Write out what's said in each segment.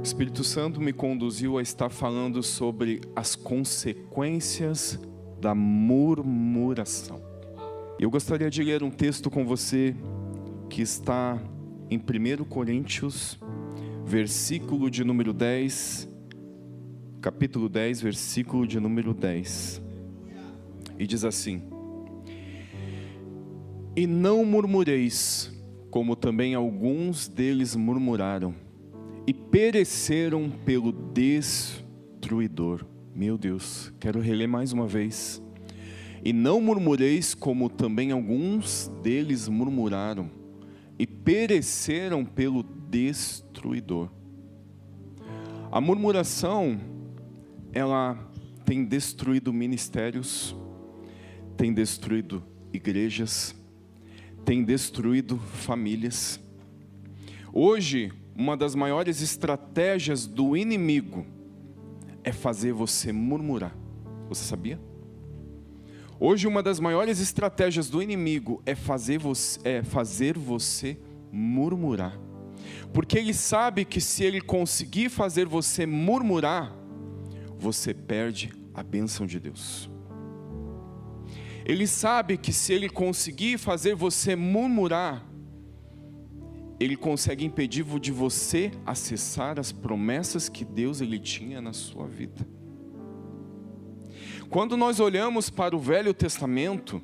Espírito Santo me conduziu a estar falando sobre as consequências da murmuração. Eu gostaria de ler um texto com você que está em 1 Coríntios, versículo de número 10, capítulo 10, versículo de número 10. E diz assim: E não murmureis, como também alguns deles murmuraram, e pereceram pelo destruidor. Meu Deus, quero reler mais uma vez. E não murmureis, como também alguns deles murmuraram, e pereceram pelo destruidor. A murmuração, ela tem destruído ministérios, tem destruído igrejas, tem destruído famílias. Hoje, uma das maiores estratégias do inimigo é fazer você murmurar. Você sabia? Hoje, uma das maiores estratégias do inimigo é fazer você murmurar. Porque ele sabe que se ele conseguir fazer você murmurar, você perde a bênção de Deus. Ele sabe que se ele conseguir fazer você murmurar, ele consegue impedir de você acessar as promessas que Deus ele tinha na sua vida. Quando nós olhamos para o Velho Testamento,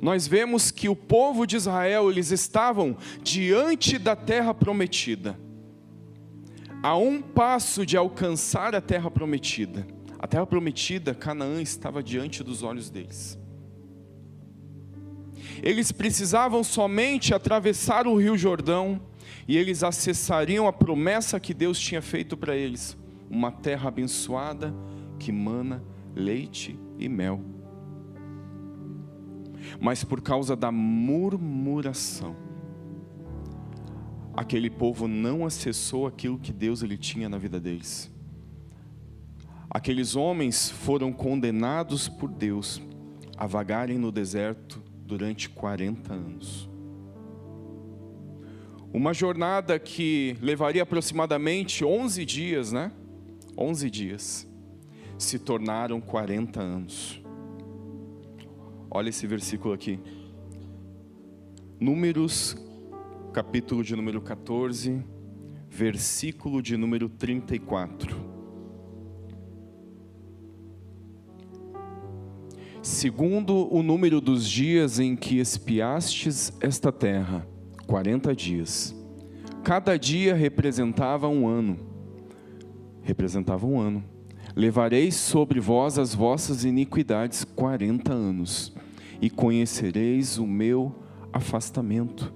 nós vemos que o povo de Israel, eles estavam diante da terra prometida, a um passo de alcançar a terra prometida. A terra prometida, Canaã, estava diante dos olhos deles. Eles precisavam somente atravessar o Rio Jordão e eles acessariam a promessa que Deus tinha feito para eles, uma terra abençoada que mana leite e mel. Mas por causa da murmuração, aquele povo não acessou aquilo que Deus ele tinha na vida deles. Aqueles homens foram condenados por Deus a vagarem no deserto durante 40 anos. Uma jornada que levaria aproximadamente 11 dias, 11 dias, se tornaram 40 anos. Olha esse versículo aqui. Números, capítulo de número 14, versículo de número 34. Segundo o número dos dias em que espiastes esta terra, 40 dias. Cada dia representava um ano. Levareis sobre vós as vossas iniquidades 40 anos, e conhecereis o meu afastamento.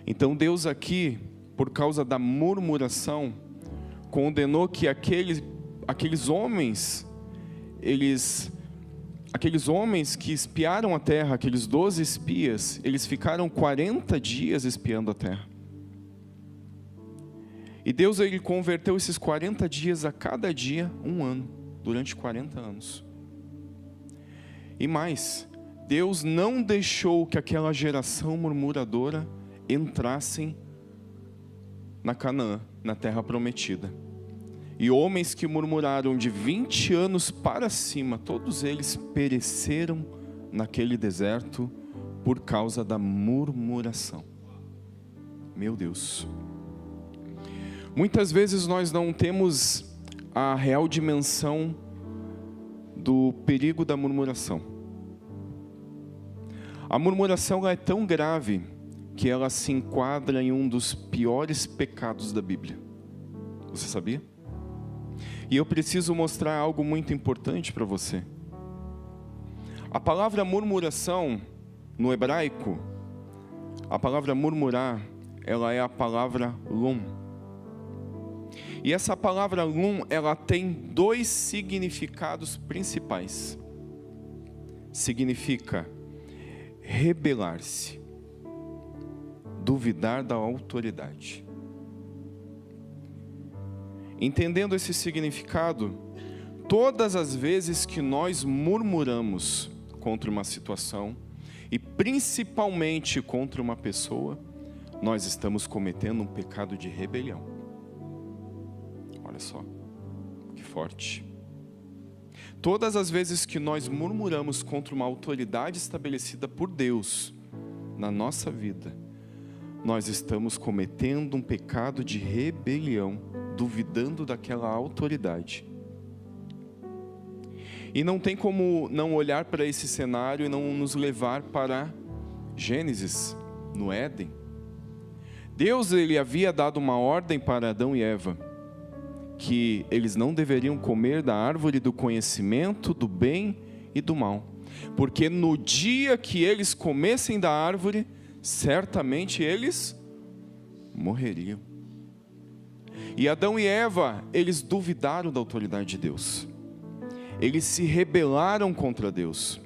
Então Deus aqui, por causa da murmuração, condenou que aqueles homens que espiaram a terra, aqueles 12 espias, eles ficaram 40 dias espiando a terra. E Deus ele converteu esses 40 dias a cada dia um ano, durante 40 anos. E mais, Deus não deixou que aquela geração murmuradora entrassem na Canaã, na terra prometida. E homens que murmuraram de 20 anos para cima, todos eles pereceram naquele deserto por causa da murmuração. Meu Deus. Muitas vezes nós não temos a real dimensão do perigo da murmuração. A murmuração é tão grave que ela se enquadra em um dos piores pecados da Bíblia. Você sabia? E eu preciso mostrar algo muito importante para você. A palavra murmuração, no hebraico, a palavra murmurar, ela é a palavra lum. E essa palavra lum, ela tem dois significados principais. Significa rebelar-se, duvidar da autoridade. Entendendo esse significado, todas as vezes que nós murmuramos contra uma situação, e principalmente contra uma pessoa, nós estamos cometendo um pecado de rebelião. Olha só, que forte. Todas as vezes que nós murmuramos contra uma autoridade estabelecida por Deus na nossa vida, nós estamos cometendo um pecado de rebelião, duvidando daquela autoridade. E não tem como não olhar para esse cenário e não nos levar para Gênesis, no Éden. Deus, ele havia dado uma ordem para Adão e Eva, que eles não deveriam comer da árvore do conhecimento do bem e do mal, porque no dia que eles comessem da árvore, certamente eles morreriam. E Adão e Eva, eles duvidaram da autoridade de Deus. Eles se rebelaram contra Deus.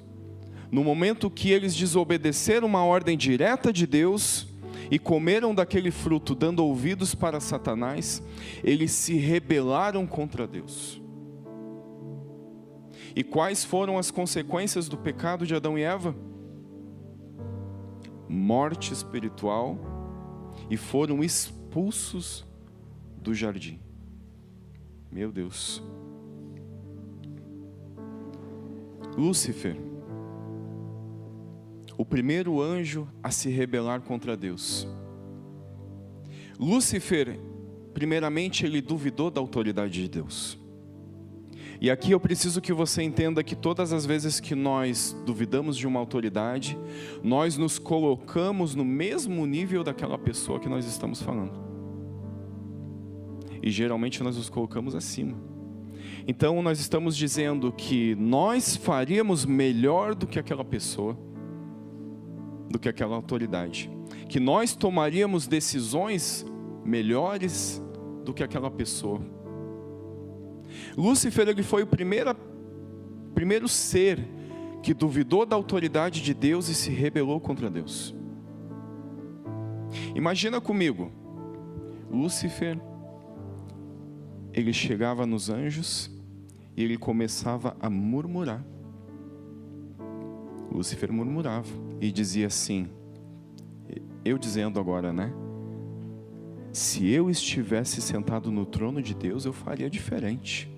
No momento que eles desobedeceram uma ordem direta de Deus e comeram daquele fruto, dando ouvidos para Satanás, eles se rebelaram contra Deus. E quais foram as consequências do pecado de Adão e Eva? Morte espiritual, e foram expulsos do jardim. Meu Deus. Lúcifer, o primeiro anjo a se rebelar contra Deus. Lúcifer, primeiramente, ele duvidou da autoridade de Deus. E aqui eu preciso que você entenda que todas as vezes que nós duvidamos de uma autoridade, nós nos colocamos no mesmo nível daquela pessoa que nós estamos falando. E geralmente nós nos colocamos acima. Então nós estamos dizendo que nós faríamos melhor do que aquela pessoa, do que aquela autoridade. Que nós tomaríamos decisões melhores do que aquela pessoa. Lúcifer, ele foi o primeiro ser que duvidou da autoridade de Deus e se rebelou contra Deus. Imagina comigo, Lúcifer, ele chegava nos anjos e ele começava a murmurar. Lúcifer murmurava e dizia assim, eu dizendo agora, né? Se eu estivesse sentado no trono de Deus, eu faria diferente.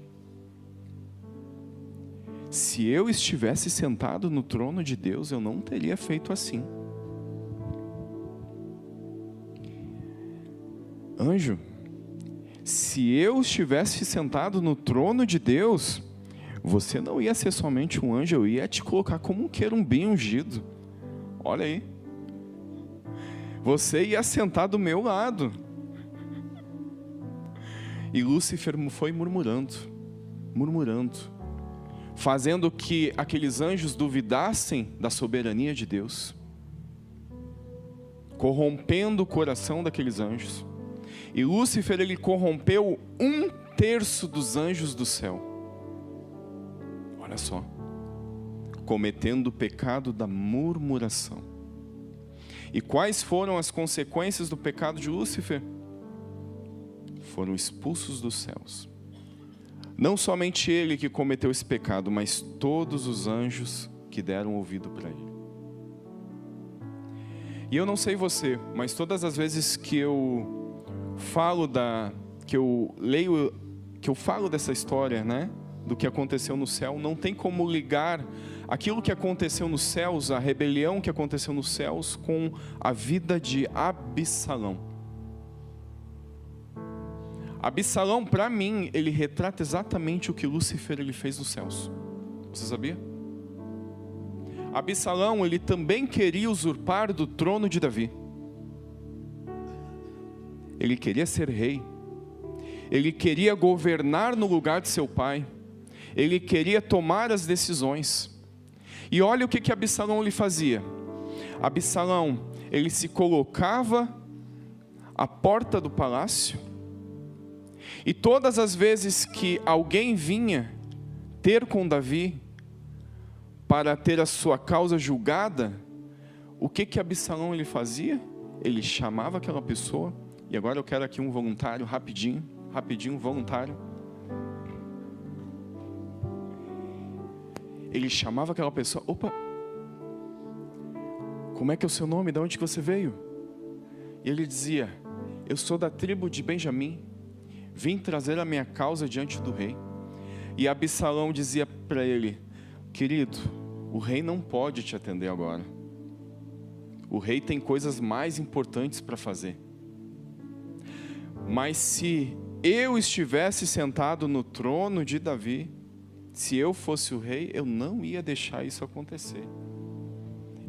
Se eu estivesse sentado no trono de Deus, eu não teria feito assim. Anjo, se eu estivesse sentado no trono de Deus, você não ia ser somente um anjo, eu ia te colocar como um querubim ungido. Olha aí. Você ia sentar do meu lado. E Lúcifer foi murmurando, fazendo que aqueles anjos duvidassem da soberania de Deus, corrompendo o coração daqueles anjos. E Lúcifer, ele corrompeu 1/3 dos anjos do céu. Olha só, cometendo o pecado da murmuração. E quais foram as consequências do pecado de Lúcifer? Foram expulsos dos céus. Não somente ele que cometeu esse pecado, mas todos os anjos que deram ouvido para ele. E eu não sei você, mas todas as vezes que eu falo que eu falo dessa história, né, do que aconteceu no céu, não tem como ligar aquilo que aconteceu nos céus, a rebelião que aconteceu nos céus, com a vida de Absalão. Absalão, para mim, ele retrata exatamente o que Lúcifer ele fez nos céus. Você sabia? Absalão, ele também queria usurpar do trono de Davi. Ele queria ser rei. Ele queria governar no lugar de seu pai. Ele queria tomar as decisões. E olha o que Absalão ele fazia. Absalão, ele se colocava à porta do palácio. E todas as vezes que alguém vinha ter com Davi para ter a sua causa julgada, o que Absalão ele fazia? Ele chamava aquela pessoa, e agora eu quero aqui um voluntário, rapidinho, voluntário. Ele chamava aquela pessoa, opa, como é que é o seu nome? De onde que você veio? E ele dizia, eu sou da tribo de Benjamim, vim trazer a minha causa diante do rei. E Absalão dizia para ele: querido, o rei não pode te atender agora. O rei tem coisas mais importantes para fazer. Mas se eu estivesse sentado no trono de Davi, se eu fosse o rei, eu não ia deixar isso acontecer.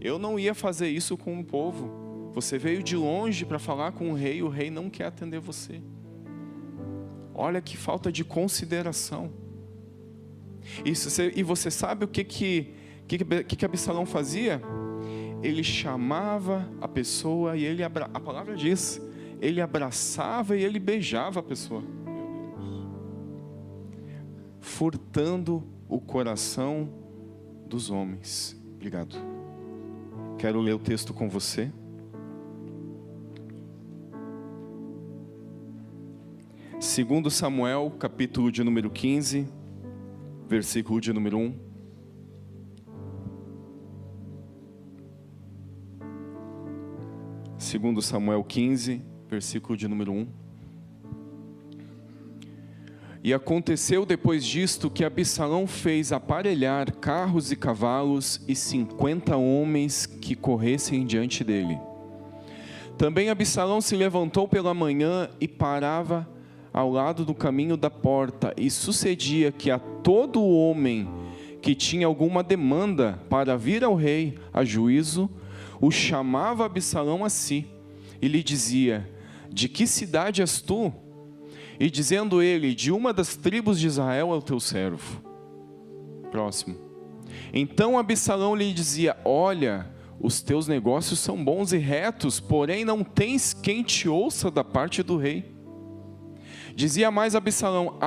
Eu não ia fazer isso com o povo. Você veio de longe para falar com o rei não quer atender você. Olha que falta de consideração. E você sabe o que Absalão fazia? Ele chamava a pessoa e a palavra diz, ele abraçava e ele beijava a pessoa. Furtando o coração dos homens. Obrigado. Quero ler o texto com você. Segundo Samuel, capítulo de número 15, versículo de número 1. Segundo Samuel 15, versículo de número 1. E aconteceu depois disto que Absalão fez aparelhar carros e cavalos e 50 homens que corressem diante dele. Também Absalão se levantou pela manhã e parava ao lado do caminho da porta, e sucedia que a todo homem que tinha alguma demanda para vir ao rei a juízo, o chamava Absalão a si, e lhe dizia: de que cidade és tu? E dizendo ele: de uma das tribos de Israel é o teu servo. Próximo. Então Absalão lhe dizia: olha, os teus negócios são bons e retos, porém não tens quem te ouça da parte do rei. Dizia mais Absalão: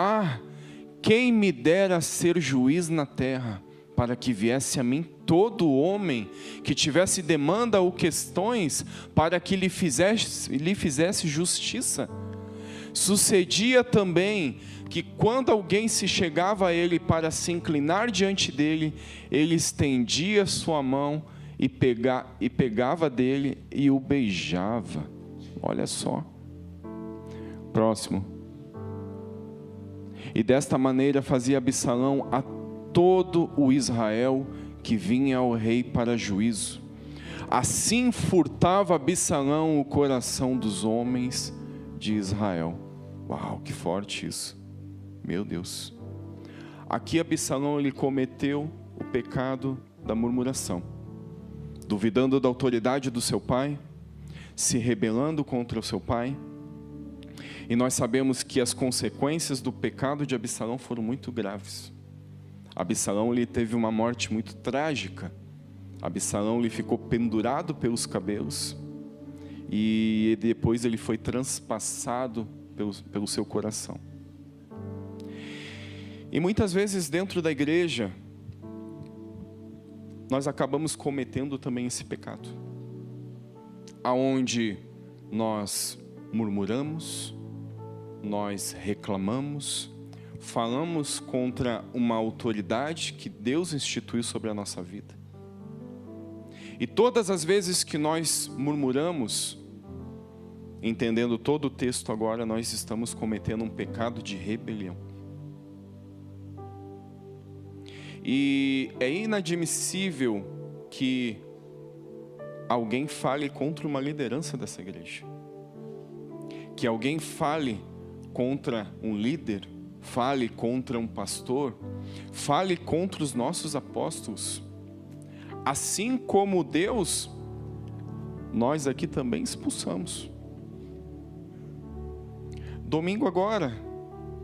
quem me dera ser juiz na terra, para que viesse a mim todo homem que tivesse demanda ou questões, para que lhe fizesse justiça. Sucedia também que quando alguém se chegava a ele para se inclinar diante dele, ele estendia sua mão e pegava dele e o beijava. Olha só. Próximo. E desta maneira fazia Absalão a todo o Israel que vinha ao rei para juízo. Assim furtava Absalão o coração dos homens de Israel. Uau, que forte isso. Meu Deus. Aqui Absalão ele cometeu o pecado da murmuração, duvidando da autoridade do seu pai, se rebelando contra o seu pai. E nós sabemos que as consequências do pecado de Absalão foram muito graves. Absalão ele teve uma morte muito trágica. Absalão ele ficou pendurado pelos cabelos e depois ele foi transpassado pelo seu coração. E muitas vezes dentro da igreja nós acabamos cometendo também esse pecado, aonde nós murmuramos, nós reclamamos, falamos contra uma autoridade que Deus instituiu sobre a nossa vida. E todas as vezes que nós murmuramos, entendendo todo o texto agora, nós estamos cometendo um pecado de rebelião. E é inadmissível que alguém fale contra uma liderança dessa igreja, que alguém fale contra um líder, fale contra um pastor, fale contra os nossos apóstolos. Assim como Deus, nós aqui também expulsamos. Domingo agora,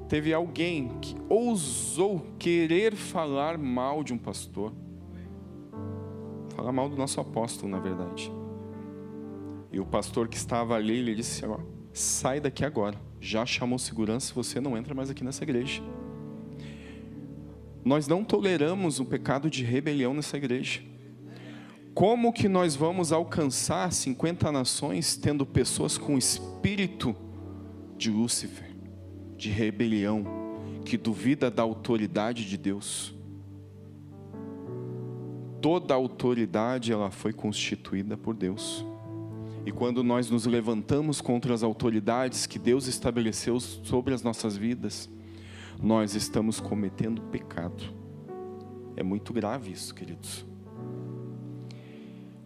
teve alguém que ousou querer falar mal de um pastor. Falar mal do nosso apóstolo, na verdade. E o pastor que estava ali, ele disse: sai daqui agora. Já chamou segurança, você não entra mais aqui nessa igreja. Nós não toleramos o pecado de rebelião nessa igreja. Como que nós vamos alcançar 50 nações tendo pessoas com espírito de Lúcifer, de rebelião, que duvida da autoridade de Deus? Toda a autoridade ela foi constituída por Deus. E quando nós nos levantamos contra as autoridades que Deus estabeleceu sobre as nossas vidas, nós estamos cometendo pecado. É muito grave isso, queridos.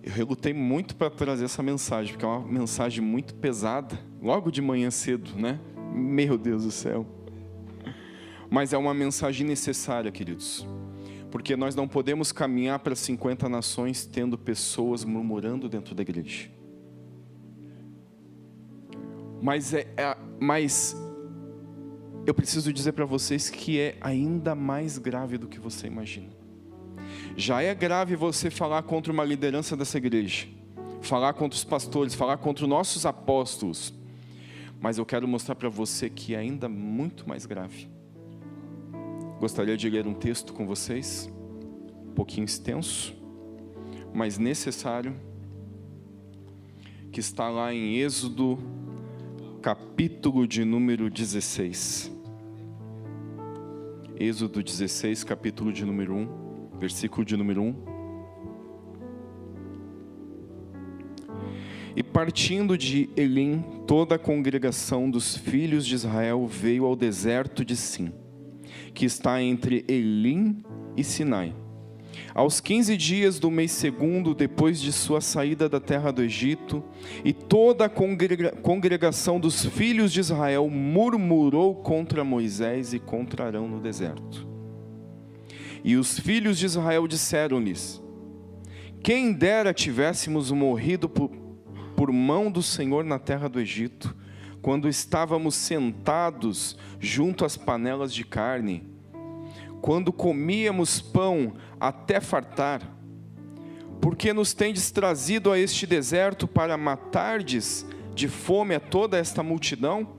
Eu relutei muito para trazer essa mensagem, porque é uma mensagem muito pesada, logo de manhã cedo, né? Meu Deus do céu. Mas é uma mensagem necessária, queridos, porque nós não podemos caminhar para 50 nações tendo pessoas murmurando dentro da igreja. Mas eu preciso dizer para vocês que é ainda mais grave do que você imagina. Já é grave você falar contra uma liderança dessa igreja, falar contra os pastores, falar contra os nossos apóstolos. Mas eu quero mostrar para você que é ainda muito mais grave. Gostaria de ler um texto com vocês, um pouquinho extenso, mas necessário, que está lá em Êxodo, capítulo de número 16. Êxodo 16, capítulo de número 1. Versículo de número 1. E partindo de Elim, toda a congregação dos filhos de Israel veio ao deserto de Sim, que está entre Elim e Sinai. Aos 15 dias do mês segundo, depois de sua saída da terra do Egito, e toda a congregação dos filhos de Israel murmurou contra Moisés e contra Arão no deserto. E os filhos de Israel disseram-lhes: quem dera tivéssemos morrido por mão do Senhor na terra do Egito, quando estávamos sentados junto às panelas de carne, quando comíamos pão até fartar. Porque nos tendes trazido a este deserto para matardes de fome a toda esta multidão?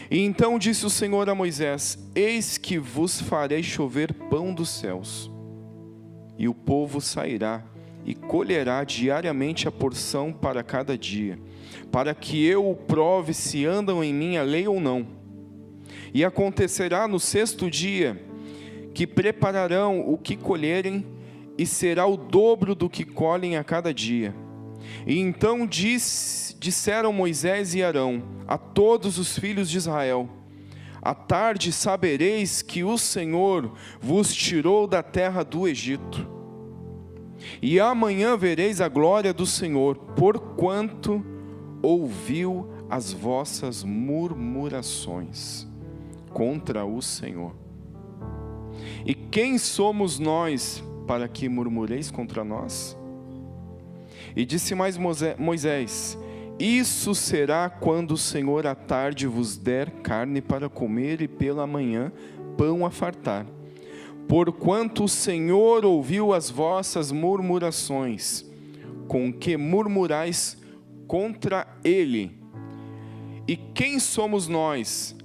E então disse o Senhor a Moisés: eis que vos farei chover pão dos céus, e o povo sairá e colherá diariamente a porção para cada dia, para que eu o prove se andam em minha lei ou não. E acontecerá no sexto dia, que prepararão o que colherem, e será o dobro do que colhem a cada dia. E então disseram Moisés e Arão a todos os filhos de Israel: à tarde sabereis que o Senhor vos tirou da terra do Egito, e amanhã vereis a glória do Senhor, porquanto ouviu as vossas murmurações contra o Senhor. E quem somos nós para que murmureis contra nós? E disse mais Moisés: isso será quando o Senhor à tarde vos der carne para comer, e pela manhã pão a fartar. Porquanto o Senhor ouviu as vossas murmurações, com que murmurais contra Ele. E quem somos nós?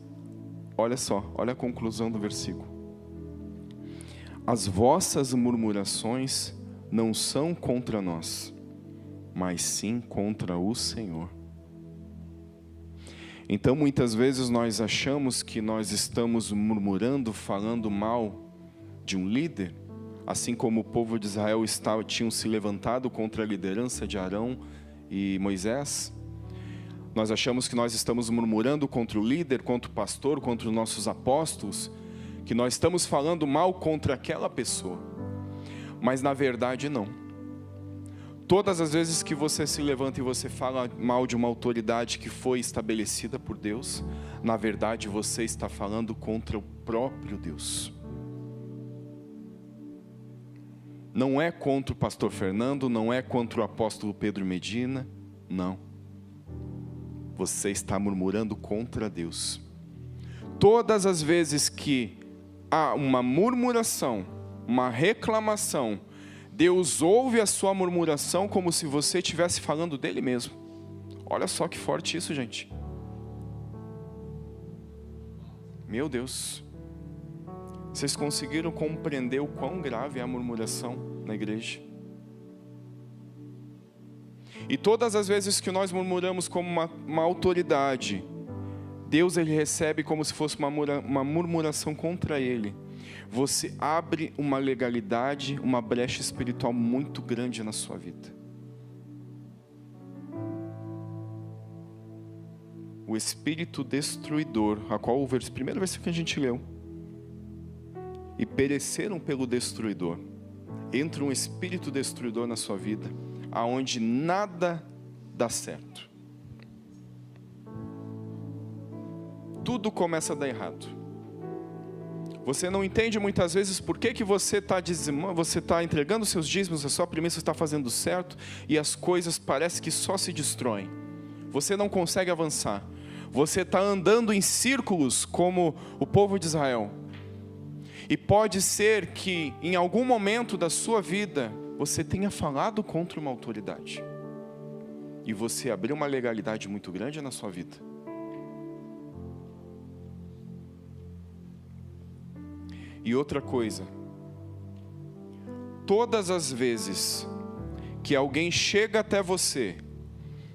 Olha só, olha a conclusão do versículo. As vossas murmurações não são contra nós, mas sim contra o Senhor. Então muitas vezes nós achamos que nós estamos murmurando, falando mal de um líder, assim como o povo de Israel tinham se levantado contra a liderança de Arão e Moisés. Nós achamos que nós estamos murmurando contra o líder, contra o pastor, contra os nossos apóstolos, que nós estamos falando mal contra aquela pessoa, mas na verdade não. Todas as vezes que você se levanta e você fala mal de uma autoridade que foi estabelecida por Deus, na verdade você está falando contra o próprio Deus. Não é contra o pastor Fernando, não é contra o apóstolo Pedro Medina, não. Você está murmurando contra Deus. Todas as vezes que há uma murmuração, uma reclamação, Deus ouve a sua murmuração como se você estivesse falando dele mesmo. Olha só que forte isso, gente. Meu Deus. Vocês conseguiram compreender o quão grave é a murmuração na igreja? E todas as vezes que nós murmuramos como uma autoridade, Deus ele recebe como se fosse uma murmuração contra Ele. Você abre uma legalidade, uma brecha espiritual muito grande na sua vida. o espírito destruidor, a qual o primeiro versículo que a gente leu, e pereceram pelo destruidor. Entra um espírito destruidor na sua vida, aonde nada dá certo. Tudo começa a dar errado. Você não entende muitas vezes por que você está dizimando, você está entregando seus dízimos, a sua primícia, você está fazendo certo, e as coisas parecem que só se destroem. Você não consegue avançar. Você está andando em círculos como o povo de Israel. E pode ser que em algum momento da sua vida você tenha falado contra uma autoridade. E você abriu uma legalidade muito grande na sua vida. E outra coisa, todas as vezes que alguém chega até você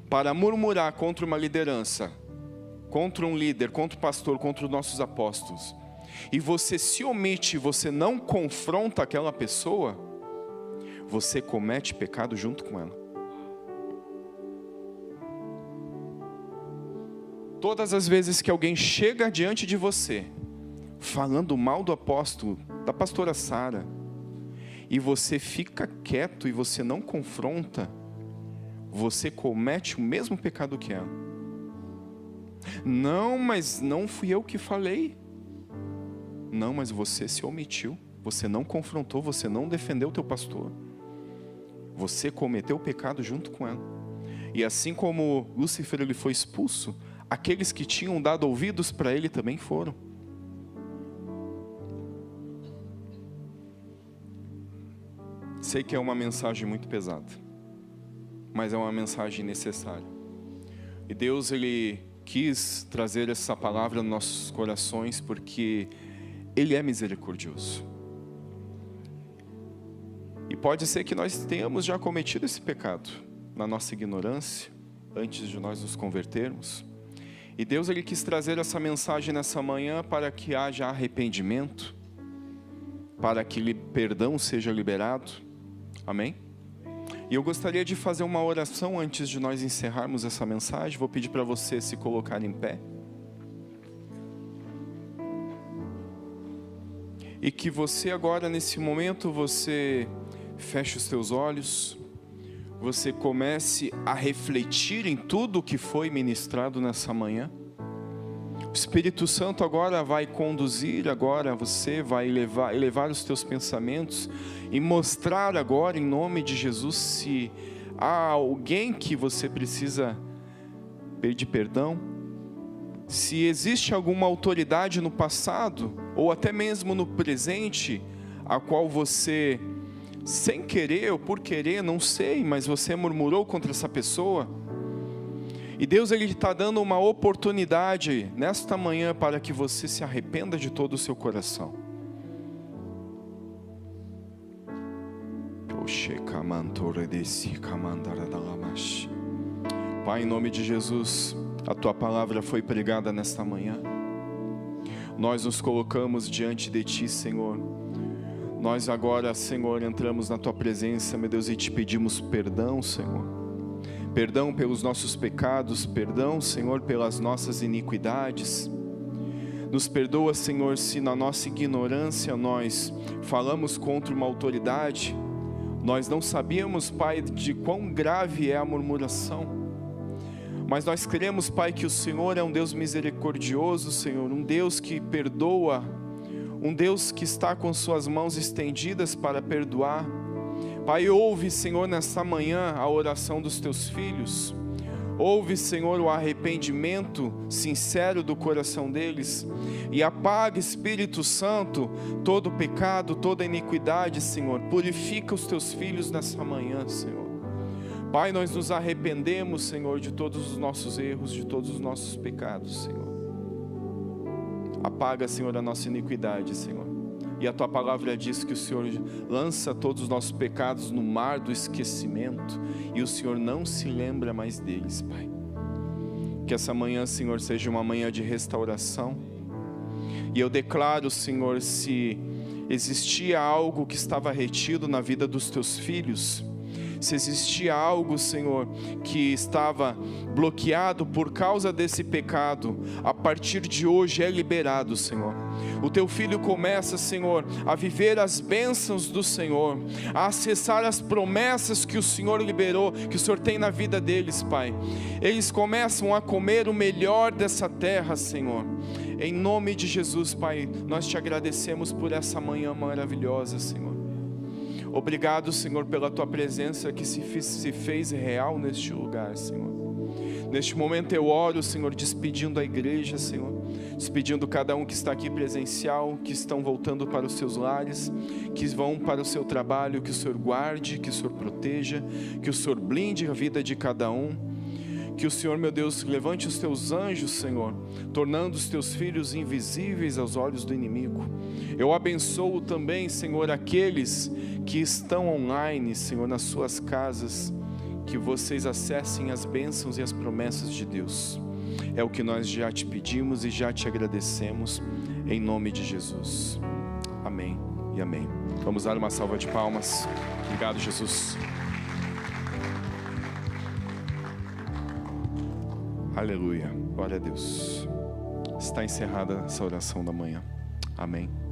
para murmurar contra uma liderança, contra um líder, contra o pastor, contra os nossos apóstolos, e você se omite, você não confronta aquela pessoa, você comete pecado junto com ela. Todas as vezes que alguém chega diante de você, falando mal do apóstolo, da pastora Sara, e você fica quieto e você não confronta, você comete o mesmo pecado que ela. Não, mas não fui eu que falei. Não, mas você se omitiu, você não confrontou, você não defendeu o teu pastor. Você cometeu o pecado junto com ela. E assim como Lúcifer ele foi expulso, aqueles que tinham dado ouvidos para ele também foram. Sei que é uma mensagem muito pesada, mas é uma mensagem necessária. E Deus ele quis trazer essa palavra nos nossos corações porque Ele é misericordioso. E pode ser que nós tenhamos já cometido esse pecado na nossa ignorância, antes de nós nos convertermos. E Deus ele quis trazer essa mensagem nessa manhã para que haja arrependimento, para que perdão seja liberado. Amém? E eu gostaria de fazer uma oração antes de nós encerrarmos essa mensagem. Vou pedir para você se colocar em pé. E que você agora, nesse momento, você feche os teus olhos. Você comece a refletir em tudo o que foi ministrado nessa manhã. O Espírito Santo agora vai conduzir, agora você vai elevar os teus pensamentos e mostrar agora em nome de Jesus se há alguém que você precisa pedir perdão, se existe alguma autoridade no passado ou até mesmo no presente a qual você, sem querer ou por querer, não sei, mas você murmurou contra essa pessoa. E Deus ele está dando uma oportunidade nesta manhã para que você se arrependa de todo o seu coração. Pai, em nome de Jesus, a Tua palavra foi pregada nesta manhã. Nós nos colocamos diante de Ti, Senhor. Nós agora, Senhor, entramos na Tua presença, meu Deus, e Te pedimos perdão, Senhor. Perdão pelos nossos pecados, perdão, Senhor, pelas nossas iniquidades. Nos perdoa, Senhor, se na nossa ignorância nós falamos contra uma autoridade. Nós não sabíamos, Pai, de quão grave é a murmuração. Mas nós cremos, Pai, que o Senhor é um Deus misericordioso, Senhor, um Deus que perdoa, um Deus que está com suas mãos estendidas para perdoar. Pai, ouve, Senhor, nessa manhã a oração dos Teus filhos. Ouve, Senhor, o arrependimento sincero do coração deles. E apaga, Espírito Santo, todo pecado, toda iniquidade, Senhor. Purifica os Teus filhos nessa manhã, Senhor. Pai, nós nos arrependemos, Senhor, de todos os nossos erros, de todos os nossos pecados, Senhor. Apaga, Senhor, a nossa iniquidade, Senhor. E a Tua palavra diz que o Senhor lança todos os nossos pecados no mar do esquecimento. E o Senhor não se lembra mais deles, Pai. Que essa manhã, Senhor, seja uma manhã de restauração. E eu declaro, Senhor, se existia algo que estava retido na vida dos Teus filhos, Se existia algo, Senhor, que estava bloqueado por causa desse pecado, a partir de hoje é liberado, Senhor. O teu filho começa, Senhor, a viver as bênçãos do Senhor, a acessar as promessas que o Senhor liberou, que o Senhor tem na vida deles, Pai. Eles começam a comer o melhor dessa terra, Senhor. Em nome de Jesus, Pai, nós te agradecemos por essa manhã maravilhosa, Senhor. Obrigado, Senhor, pela tua presença que se fez real neste lugar, Senhor. Neste momento eu oro, Senhor, despedindo a igreja, Senhor, despedindo cada um que está aqui presencial, que estão voltando para os seus lares, que vão para o seu trabalho, que o Senhor guarde, que o Senhor proteja, que o Senhor blinde a vida de cada um. Que o Senhor, meu Deus, levante os teus anjos, Senhor, tornando os teus filhos invisíveis aos olhos do inimigo. Eu abençoo também, Senhor, aqueles que estão online, Senhor, nas suas casas, que vocês acessem as bênçãos e as promessas de Deus. É o que nós já te pedimos e já te agradecemos, em nome de Jesus. Amém e amém. Vamos dar uma salva de palmas. Obrigado, Jesus. Aleluia, glória a Deus. Está encerrada essa oração da manhã. Amém.